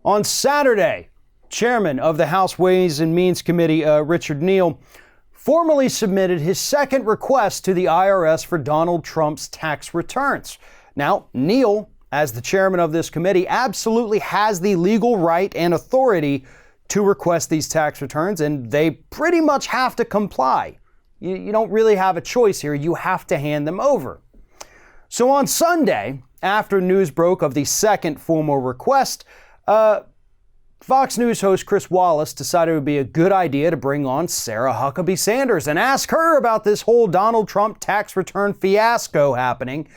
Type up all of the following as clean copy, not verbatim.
On Saturday, Chairman of the House Ways and Means Committee, Richard Neal, formally submitted his second request to the IRS for Donald Trump's tax returns. Now, Neal, as the chairman of this committee, absolutely has the legal right and authority to request these tax returns, and they pretty much have to comply. You don't really have a choice here. You have to hand them over. So on Sunday, after news broke of the second formal request, Fox News host Chris Wallace decided it would be a good idea to bring on Sarah Huckabee Sanders and ask her about this whole Donald Trump tax return fiasco happening.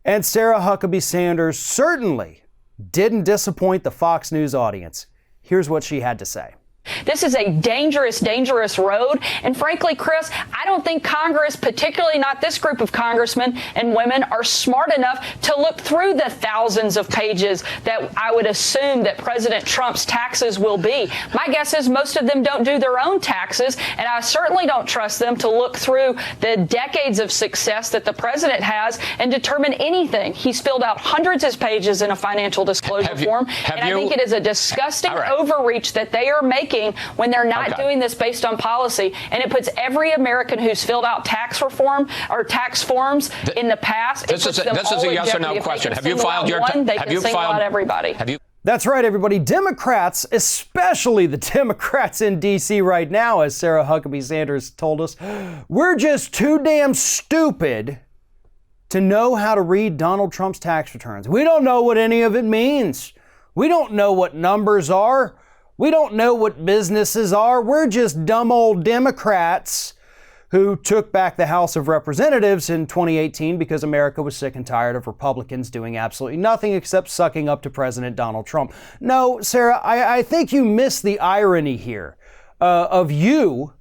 And Sarah Huckabee Sanders certainly didn't disappoint the Fox News audience. Here's what she had to say. This is a dangerous, dangerous road. And frankly, Chris, I don't think Congress, particularly not this group of congressmen and women, are smart enough to look through the thousands of pages that I would assume that President Trump's taxes will be. My guess is most of them don't do their own taxes, and I certainly don't trust them to look through the decades of success that the president has and determine anything. He's filled out hundreds of pages in a financial disclosure form, and I think it is a disgusting overreach that they are making when they're not doing this based on policy, and it puts every American who's filled out tax reform or tax forms in the past. This is a yes or no question. Have you filed your? Have you filed everybody? Have you? That's right, everybody. Democrats, especially the Democrats in D.C. right now, as Sarah Huckabee Sanders told us, we're just too damn stupid to know how to read Donald Trump's tax returns. We don't know what any of it means. We don't know what numbers are. We don't know what businesses are. We're just dumb old Democrats who took back the House of Representatives in 2018 because America was sick and tired of Republicans doing absolutely nothing except sucking up to President Donald Trump. No, Sarah, I think you missed the irony here of you,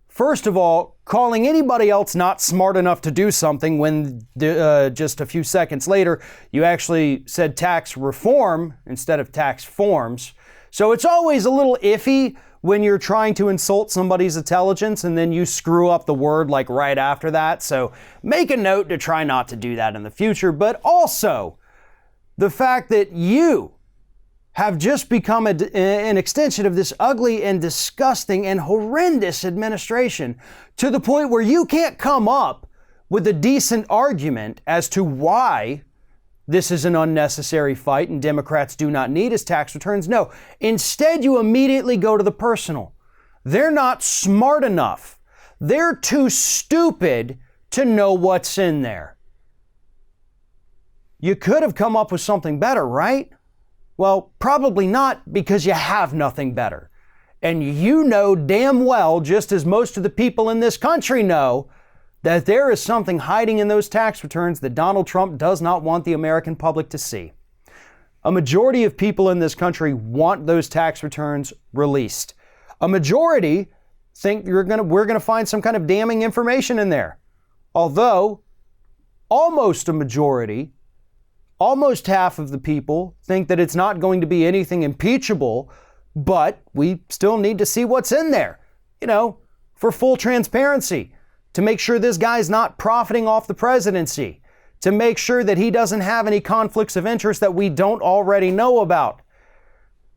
first of all, calling anybody else not smart enough to do something when just a few seconds later you actually said tax reform instead of tax forms. So it's always a little iffy when you're trying to insult somebody's intelligence and then you screw up the word like right after that. So make a note to try not to do that in the future. But also the fact that you have just become an extension of this ugly and disgusting and horrendous administration to the point where you can't come up with a decent argument as to why this is an unnecessary fight and Democrats do not need his tax returns. No, instead you immediately go to the personal. They're not smart enough. They're too stupid to know what's in there. You could have come up with something better, right? Well, probably not, because you have nothing better. And you know damn well, just as most of the people in this country know, that there is something hiding in those tax returns that Donald Trump does not want the American public to see. A majority of people in this country want those tax returns released. A majority think we're going to find some kind of damning information in there. Although almost a majority, almost half of the people think that it's not going to be anything impeachable, but we still need to see what's in there, for full transparency. To make sure this guy's not profiting off the presidency, to make sure that he doesn't have any conflicts of interest that we don't already know about.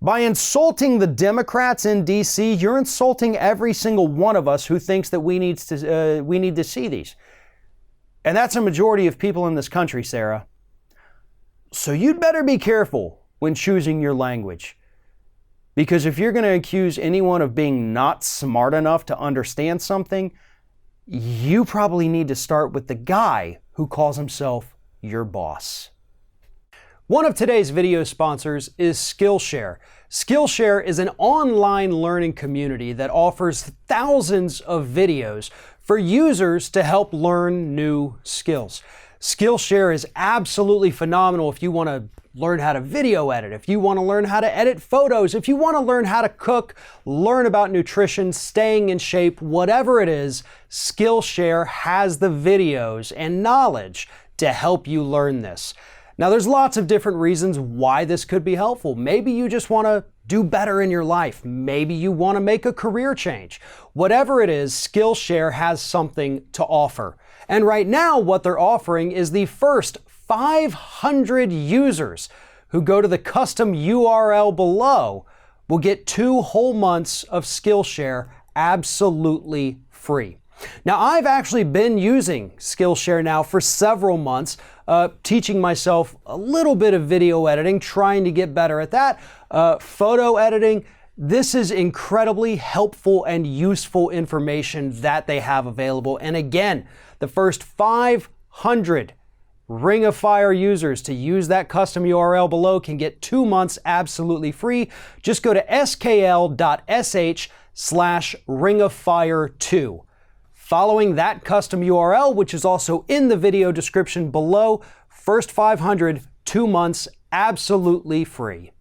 By insulting the Democrats in D.C., you're insulting every single one of us who thinks that we need to see these. And that's a majority of people in this country, Sarah. So you'd better be careful when choosing your language. Because if you're going to accuse anyone of being not smart enough to understand something, you probably need to start with the guy who calls himself your boss. One of today's video sponsors is Skillshare. Skillshare is an online learning community that offers thousands of videos for users to help learn new skills. Skillshare is absolutely phenomenal if you want to learn how to video edit, if you want to learn how to edit photos, if you want to learn how to cook, learn about nutrition, staying in shape, whatever it is, Skillshare has the videos and knowledge to help you learn this. Now, there's lots of different reasons why this could be helpful. Maybe you just want to do better in your life. Maybe you want to make a career change. Whatever it is, Skillshare has something to offer. And right now, what they're offering is the first 500 users who go to the custom URL below will get 2 whole months of Skillshare absolutely free. Now, I've actually been using Skillshare now for several months, teaching myself a little bit of video editing, trying to get better at that, photo editing. This is incredibly helpful and useful information that they have available. And again, the first 500 Ring of Fire users to use that custom URL below can get 2 months absolutely free. Just go to skl.sh/ringoffire2. Following that custom URL, which is also in the video description below, first 500, 2 months absolutely free.